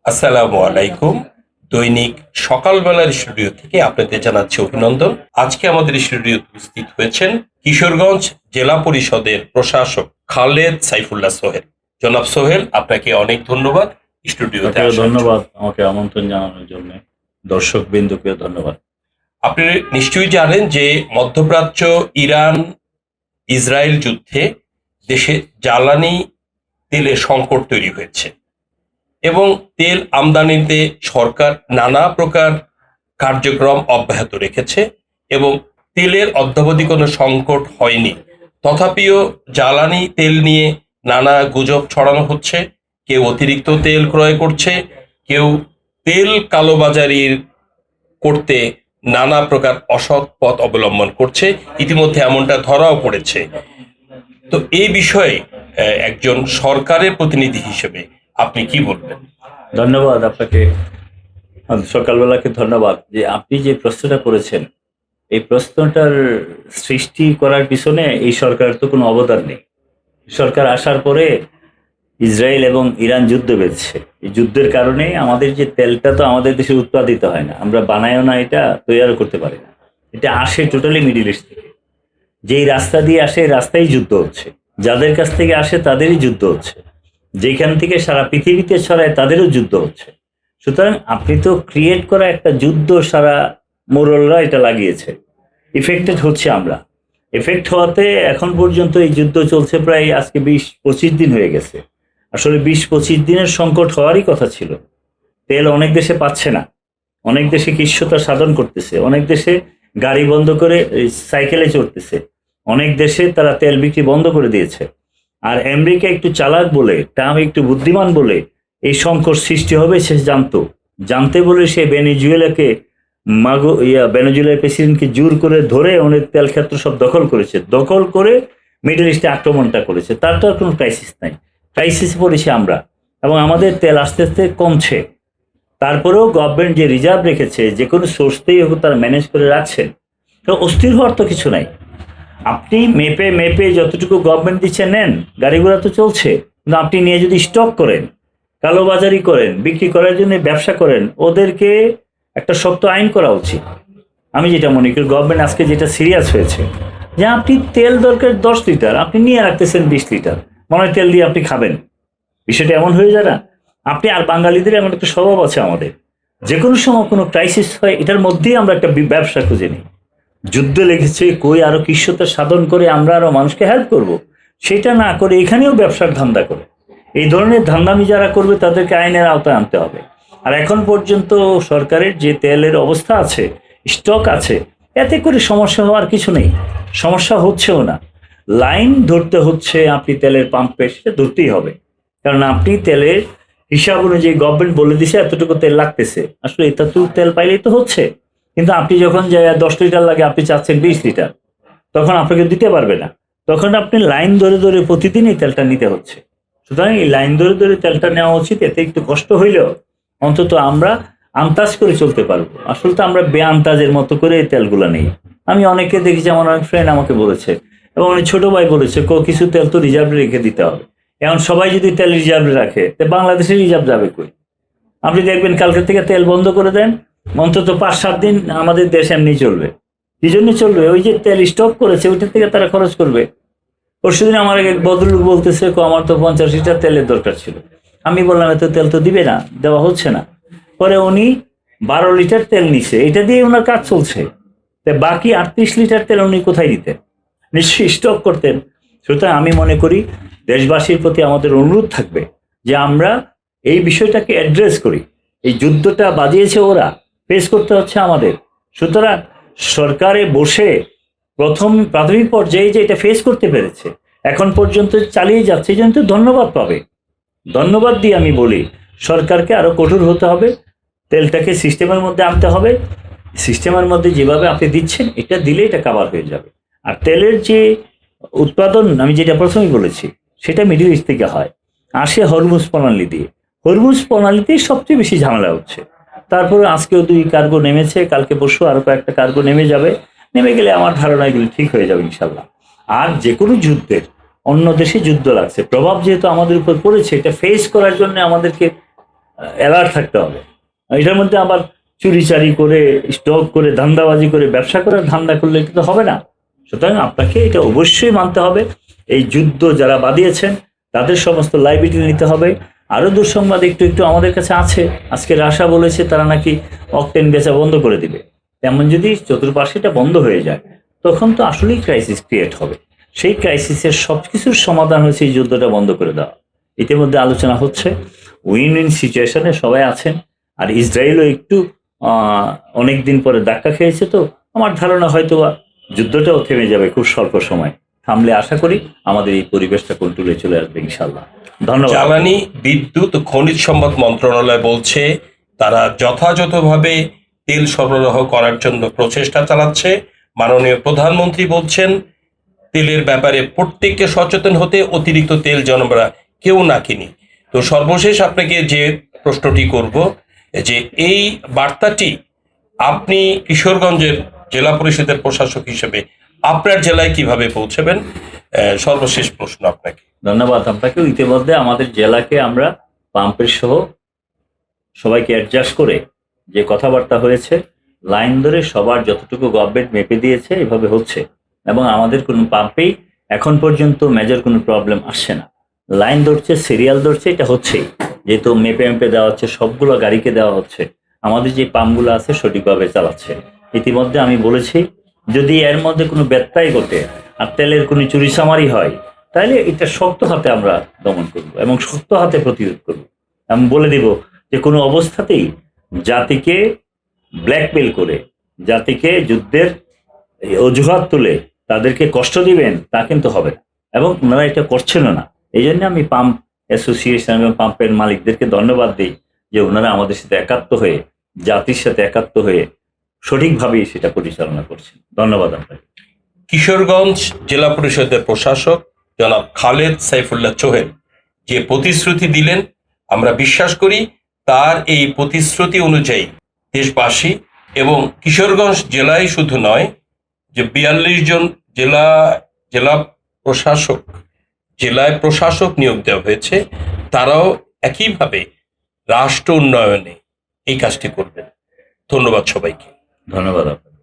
আসসালামু আলাইকুম। দৈনিক সকালবেলার স্টুডিও থেকে আপনাদের জানাচ্ছি অভিনন্দন। আজকে আমাদের স্টুডিও উপস্থিত হয়েছেন কিশোরগঞ্জ জেলা পরিষদের প্রশাসক খালেদ সাইফুল্লাহ সোহেল। জনাব সোহেল, আপনাকে অনেক ধন্যবাদ স্টুডিওতে আপনাকেও আসার জন্য। ধন্যবাদ আমাকে আমন্ত্রণ জানানোর জন্য। দর্শক বিন্দুকেও ধন্যবাদ। আপনি নিশ্চয়ই জানেন যে মধ্যপ্রাচ্য, ইরান ইসরায়েল যুদ্ধে দেশে জ্বালানি তেলের সংকট তৈরি হয়েছে এবং তেল আমদানিতে সরকার নানা প্রকার কার্যক্রম অব্যাহত রেখেছে এবং তেলের অদ্যাবধি কোনো সংকট হয়নি। তথাপিও জ্বালানি তেল নিয়ে নানা গুজব ছড়ানো হচ্ছে। কেউ অতিরিক্ত তেল ক্রয় করছে, কেউ তেল কালোবাজারি করতে নানা প্রকার অসৎ পথ অবলম্বন করছে। ইতিমধ্যে এমনটা ধরাও পড়েছে। তো এই বিষয়ে একজন সরকারের প্রতিনিধি হিসেবে আপনি কি বলবেন? ধন্যবাদ আপনাকে। সকালবেলাকে ধন্যবাদ যে আপনি যে প্রশ্নটা করেছেন, এই প্রশ্নটার সৃষ্টি করার পিছনে এই সরকারের তো কোনো অবদান নেই। সরকার আসার পরে ইসরায়েল এবং ইরান যুদ্ধ বেঁধেছে। এই যুদ্ধের কারণে আমাদের যে তেলটা তো আমাদের দেশে উৎপাদিত হয় না, আমরা বানাইও না, এটা তৈরি করতে পারি না। এটা আসে টোটালি মিডিল ইস্ট থেকে। যেই রাস্তা দিয়ে আসে এই রাস্তায় যুদ্ধ হচ্ছে, যাদের কাছ থেকে আসে তাদেরই যুদ্ধ হচ্ছে, যেখান থেকে সারা পৃথিবীতে ছড়ায় তাদেরও যুদ্ধ হচ্ছে। সুতরাং আপনি তো ক্রিয়েট করা একটা যুদ্ধ সারা মোরলরা এটা লাগিয়েছে, ইফেক্টেড হচ্ছে আমরা। এফেক্ট হওয়াতে এখন পর্যন্ত এই যুদ্ধ চলছে প্রায় আজকে 20-25 দিন হয়ে গেছে। আসলে 20-25 দিনের সংকট হওয়ারই কথা ছিল। তেল অনেক দেশে পাচ্ছে না, অনেক দেশে কৃষ্ণতা সাধন করতেছে, অনেক দেশে গাড়ি বন্ধ করে সাইকেলে চড়তেছে, অনেক দেশে তারা তেল বিক্রি বন্ধ করে দিয়েছে। আর আমেরিকা একটু চালাক বলে, ট্রাম্প একটু বুদ্ধিমান বলে এই সংকট সৃষ্টি হবে সে জানতো। জানতে বলে সে ভেনেজুয়েলাকে ভেনেজুয়েলার প্রেসিডেন্টকে জোর করে ধরে অনেক তেল ক্ষেত্র সব দখল করেছে, দখল করে মিডল ইস্টে আক্রমণটা করেছে। তার তো আর কোনো ক্রাইসিস নাই, ক্রাইসিসে পড়েছি আমরা এবং আমাদের তেল আস্তে আস্তে কমছে। তারপরেও গভর্নমেন্ট যে রিজার্ভ রেখেছে, যে কোনো সোর্সতেই হোক তারা ম্যানেজ করে রাখছেন। তো অস্থির হওয়ার তো কিছু নাই। আপনি মেপে মেপে যতটুকু গভর্নমেন্ট দিচ্ছে নেন, গাড়ি ঘোড়া তো চলছে। কিন্তু আপনি নিয়ে যদি স্টক করেন, কালোবাজারি করেন, বিক্রি করার জন্য ব্যবসা করেন, ওদেরকে একটা শক্ত আইন করা উচিত। আমি যেটা মনে করি গভর্নমেন্ট আজকে যেটা সিরিয়াস হয়েছে, যে আপনি তেল দরকার 10 লিটার, আপনি নিয়ে রাখতেছেন 20 লিটার, মনে হয় তেল দিয়ে আপনি খাবেন। বিষয়টা এমন হয়ে যায় না? আপনি আর বাঙালিদের এমন একটা স্বভাব আছে আমাদের, যে কোনো সময় কোনো ক্রাইসিস হয় এটার মধ্যেই আমরা একটা ব্যবসা খুঁজে নিই। যুদ্ধ লেগেছে কই আরো কৃষ্ণতা সাধন করে আমরা আরো মানুষকে হেল্প করব, সেটা না করে এখানেও ব্যবসার ধান্দা করে। এই ধরনের ধান্দামি যারা করবে তাদেরকে আইনের আওতায় আনতে হবে। আর এখন পর্যন্ত সরকারের যে তেলের অবস্থা আছে, স্টক আছে, এতে করে সমস্যা হওয়ার কিছু নেই, সমস্যা হচ্ছেও না। লাইন ধরতে হচ্ছে, আপনি তেলের পাম্পে সেটা ধরতেই হবে। কারণ আপনি তেলের হিসাব অনুযায়ী গভর্নমেন্ট বলে দিছে এতটুকু তেল লাগতেছে, আসলে এতটুকু তেল পাইলেই তো হচ্ছে। কিন্তু আপনি যখন যে 10 লিটার লাগে আপনি চাচ্ছেন 20 লিটার, তখন আপনাকে দিতে পারবে না। তখন আপনি লাইন ধরে ধরে প্রতিদিনই তেলটা নিতে হচ্ছে। সুতরাং এই লাইন ধরে ধরে তেলটা নেওয়া উচিত। এতে একটু কষ্ট হইলেও অন্তত আমরা আন্দাজ করে চলতে পারবো। আসলে তো আমরা বেআন্দাজের মতো করে এই তেলগুলো নেই। আমি অনেকে দেখেছি, আমার অনেক ফ্রেন্ড আমাকে বলেছে এবং অনেক ছোট ভাই বলেছে, কিছু তেল তো রিজার্ভে রেখে দিতে হবে। এখন সবাই যদি তেল রিজার্ভে রাখে, তো বাংলাদেশের রিজার্ভ যাবে কই? আপনি দেখবেন কালকে থেকে তেল বন্ধ করে দেন, অন্তত 5-7 দিন আমাদের দেশ এমনি চলবে। কি জন্য চলবে? ওই যে তেল স্টক করেছে ওইটার থেকে তারা খরচ করবে। পরশুদিন আমার এক ভদ্রলোক বলতেছে, আমার তো 50 লিটার তেলের দরকার ছিল। আমি বললাম এত তেল তো দিবে না, দেওয়া হচ্ছে না। পরে উনি 12 লিটার তেল নিছে, এটা দিয়ে ওনার কাজ চলছে। বাকি 38 লিটার তেল উনি কোথায় দিতেন? নিশ্চয়ই স্টক করতেন। সুতরাং আমি মনে করি দেশবাসীর প্রতি আমাদের অনুরোধ থাকবে যে আমরা এই বিষয়টাকে অ্যাড্রেস করি। এই যুদ্ধটা বাজিয়েছে ওরা, ফেস করতে হচ্ছে আমাদের। সুতরাং সরকারে বসে প্রথম প্রাথমিক পর্যায়ে যে এটা ফেস করতে পেরেছে, এখন পর্যন্ত চালিয়ে যাচ্ছে, এই জন্য তো ধন্যবাদ পাবে। ধন্যবাদ দিয়ে আমি বলি সরকারকে আরো কঠোর হতে হবে, তেলটাকে সিস্টেমের মধ্যে আনতে হবে। সিস্টেমের মধ্যে যেভাবে আপনি দিচ্ছেন এটা দিলে এটা কাভার হয়ে যাবে। আর তেলের যে উৎপাদন আমি যেটা প্রথমেই বলেছি, সেটা মিডল ইস্ট থেকে হয়, আসে হরমুজ প্রণালী দিয়ে। হরমুজ প্রণালীতেই সবচেয়ে বেশি ঝামেলা হচ্ছে। তারপরে আজকেও 2 কার্গো নেমেছে, কালকে পরশু আরো কয়েকটা কার্গো নেমে যাবে। নেমে গেলে আমার ধারণা এগুলো ঠিক হয়ে যাবে ইনশাল্লাহ। আর যে কোনো যুদ্ধের, অন্য দেশে যুদ্ধ লাগছে, প্রভাব যেহেতু আমাদের উপর পড়েছে, এটা ফেস করার জন্য আমাদেরকে অ্যালার্ট থাকতে হবে। এটার মধ্যে আবার চুরিচারি করে, স্টক করে, ধান্দাবাজি করে, ব্যবসা করে ধান্দা করলে কিন্তু হবে না। সুতরাং আপনাকে এটা অবশ্যই মানতে হবে। এই যুদ্ধ যারা বাদিয়েছেন তাদের সমস্ত লাইবিলিটি নিতে হবে। আরও দুঃসংবাদ একটু একটু আমাদের কাছে আছে। আজকে রাশিয়া বলেছে তারা নাকি অকটেন বেচা বন্ধ করে দিবে। তেমন যদি চতুর্পাশে এটা বন্ধ হয়ে যায় তখন তো আসলেই ক্রাইসিস ক্রিয়েট হবে। সেই ক্রাইসিসের সব কিছুর সমাধান হয়েছে এই যুদ্ধটা বন্ধ করে দেওয়া। ইতিমধ্যে আলোচনা হচ্ছে, উইন উইন সিচুয়েশনে সবাই আছেন। আর ইসরায়েলও একটু অনেক দিন পরে ধাক্কা খেয়েছে, তো আমার ধারণা হয়তো যুদ্ধটাও থেমে যাবে খুব স্বল্প সময়। থামলে আশা করি আমাদের এই পরিবেশটা কন্ট্রোলে চলে আসবে ইনশাল্লাহ। ধন্যবাদ। জ্বালানি, বিদ্যুৎ ও খনিজ সম্পদ মন্ত্রণালয় বলছে তারা যথাযথভাবে তেল সরবরাহ করার জন্য প্রচেষ্টা চালাচ্ছে। মাননীয় প্রধানমন্ত্রী বলছেন তেলের ব্যাপারে প্রত্যেককে সচেতন হতে, অতিরিক্ত তেল যেন আমরা কেউ না কিনি। তো সর্বশেষ আপনাকে যে প্রশ্নটি করব, যে এই বার্তাটি আপনি কিশোরগঞ্জের জেলা পরিষদের প্রশাসক হিসেবে আপনার জেলায় কিভাবে পৌঁছাবেন? সর্বশেষ প্রশ্ন আপনাকে। ধন্যবাদ আপনাকে। ইতিমধ্যে আমাদের জেলাকে আমরা পাম্পের সহ সবাইকে অ্যাডজাস্ট করে যে কথাবার্তা হয়েছে, লাইন ধরে সবার যতটুকু গভর্নমেন্ট মেপে দিয়েছে এভাবে হচ্ছে, এবং আমাদের কোনো পাম্পেই এখন পর্যন্ত মেজর কোনো প্রবলেম আসছে না। লাইন ধরছে, সিরিয়াল ধরছে, এটা হচ্ছেই, যেহেতু মেপে মেপে দেওয়া হচ্ছে, সবগুলো গাড়িকে দেওয়া হচ্ছে। আমাদের যে পাম্পগুলো আছে সঠিকভাবে চালাচ্ছে। ইতিমধ্যে আমি বলেছি যদি এর মধ্যে কোনো ব্যত্যয় ঘটে আর তেলের কোনো চুরিচামারি হয় তাহলে এটা শক্ত হাতে আমরা দমন করব এবং শক্ত হাতে প্রতিরোধ করব। আমি বলে দিব যে কোনো অবস্থাতেই জাতিকে ব্ল্যাকমেল করে, জাতিকে যুদ্ধের অজুহাত তুলে তাদেরকে কষ্ট দিবেন তা কিন্তু হবে না, এবং ওনারা এটা করছেন না। এই জন্য আমি পাম্প অ্যাসোসিয়েশন এবং পাম্পের মালিকদেরকে ধন্যবাদ দিই যে ওনারা আমাদের সাথে একাত্ম হয়ে, জাতির সাথে একাত্ম হয়ে সঠিকভাবেই সেটা পরিচালনা করছেন। ধন্যবাদ আপনাকে। কিশোরগঞ্জ জেলা পরিষদের প্রশাসক জনাব খালেদ সাইফুল্লাহ চোহেল যে প্রতিশ্রুতি দিলেন, আমরা বিশ্বাস করি তার এই প্রতিশ্রুতি অনুযায়ী দেশবাসী এবং কিশোরগঞ্জ জেলায় শুধু নয়, যে 42 জন জেলা প্রশাসক, জেলায় প্রশাসক নিয়োগ দেওয়া হয়েছে, তারাও একইভাবে রাষ্ট্র উন্নয়নে এই কাজটি করবেন। ধন্যবাদ সবাইকে। ধন্যবাদ আপনাকে।